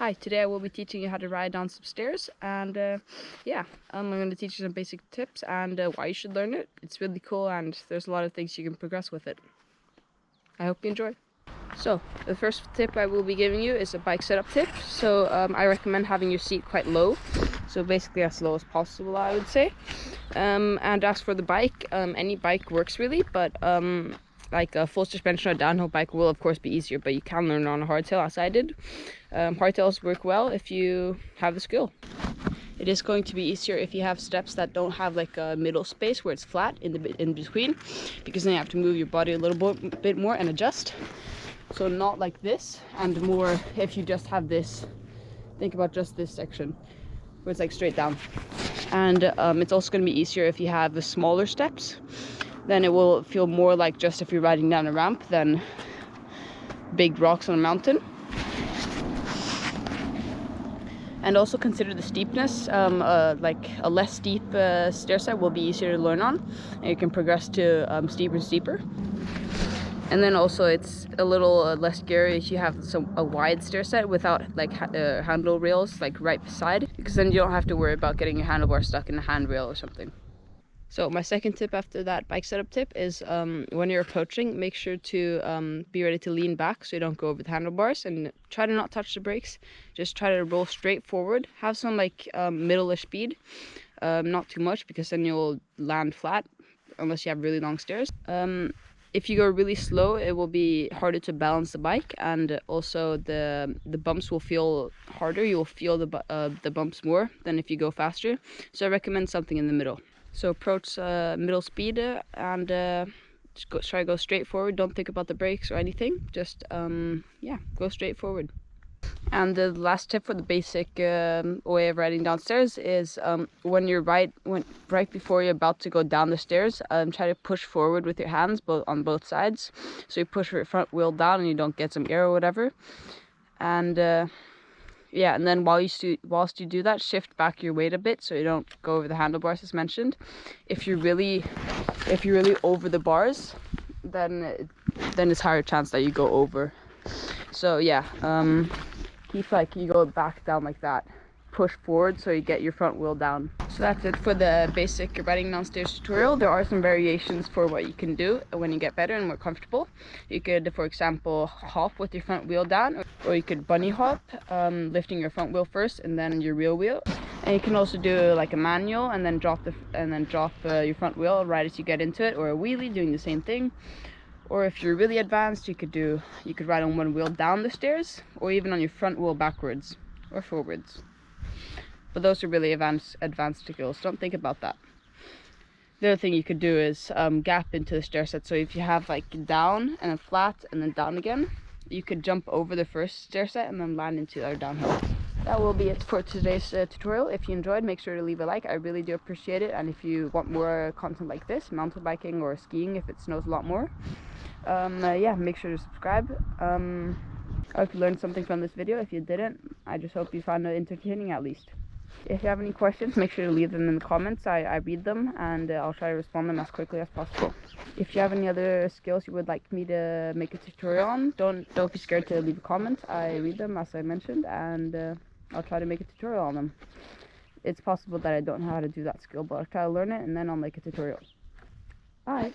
Hi, today I will be teaching you how to ride down some stairs, and I'm going to teach you some basic tips and why you should learn it. It's really cool and there's a lot of things you can progress with it. I hope you enjoy. So, the first tip I will be giving you is a bike setup tip. So I recommend having your seat quite low, so basically as low as possible, I would say. And as for the bike, any bike works really, but like a full suspension or downhill bike will of course be easier, but you can learn on a hardtail as I did. Hardtails work well if you have the skill. It is going to be easier if you have steps that don't have like a middle space where it's flat in between, because then you have to move your body a little bit more and adjust. So not like this, and more if you just have this, think about just this section where it's like straight down. And it's also going to be easier if you have the smaller steps. Then it will feel more like just if you're riding down a ramp than big rocks on a mountain. And also consider the steepness. Like a less steep stair set will be easier to learn on, and you can progress to steeper and steeper. And then also it's a little less scary if you have a wide stair set without like handle rails like right beside, because then you don't have to worry about getting your handlebar stuck in a handrail or something. So my second tip after that bike setup tip is when you're approaching, make sure to be ready to lean back so you don't go over the handlebars, and try to not touch the brakes. Just try to roll straight forward. Have some like middle-ish speed, not too much, because then you'll land flat unless you have really long stairs. If you go really slow, it will be harder to balance the bike, and also the bumps will feel harder. You'll feel the bumps more than if you go faster. So I recommend something in the middle. So approach middle speed and just try to go straight forward. Don't think about the brakes or anything. Just go straight forward. And the last tip for the basic way of riding downstairs is when right before you're about to go down the stairs, try to push forward with your hands on both sides. So you push your front wheel down and you don't get some air or whatever. And and then whilst you do that, shift back your weight a bit so you don't go over the handlebars as mentioned. If you're really over the bars, then it's higher chance that you go over. So keep like you go back down like that. Push forward so you get your front wheel down. So that's it for the basic riding downstairs tutorial. There are some variations for what you can do when you get better and more comfortable. You could, for example, hop with your front wheel down, or you could bunny hop, lifting your front wheel first and then your rear wheel. And you can also do like a manual and then drop your front wheel right as you get into it, or a wheelie doing the same thing. Or if you're really advanced, you could ride on one wheel down the stairs, or even on your front wheel backwards or forwards. But those are really advanced skills. Don't think about that. The other thing you could do is gap into the stair set. So if you have like down and then flat and then down again, you could jump over the first stair set and then land into our downhill. That will be it for today's tutorial. If you enjoyed, make sure to leave a like. I really do appreciate it. And if you want more content like this, mountain biking or skiing if it snows a lot more, make sure to subscribe. I hope you learned something from this video. If you didn't, I just hope you found it entertaining at least. If you have any questions, make sure to leave them in the comments. I read them, and I'll try to respond them as quickly as possible. If you have any other skills you would like me to make a tutorial on, don't be scared to leave a comment. I read them as I mentioned, and I'll try to make a tutorial on them. It's possible that I don't know how to do that skill, but I'll try to learn it and then I'll make a tutorial. Bye!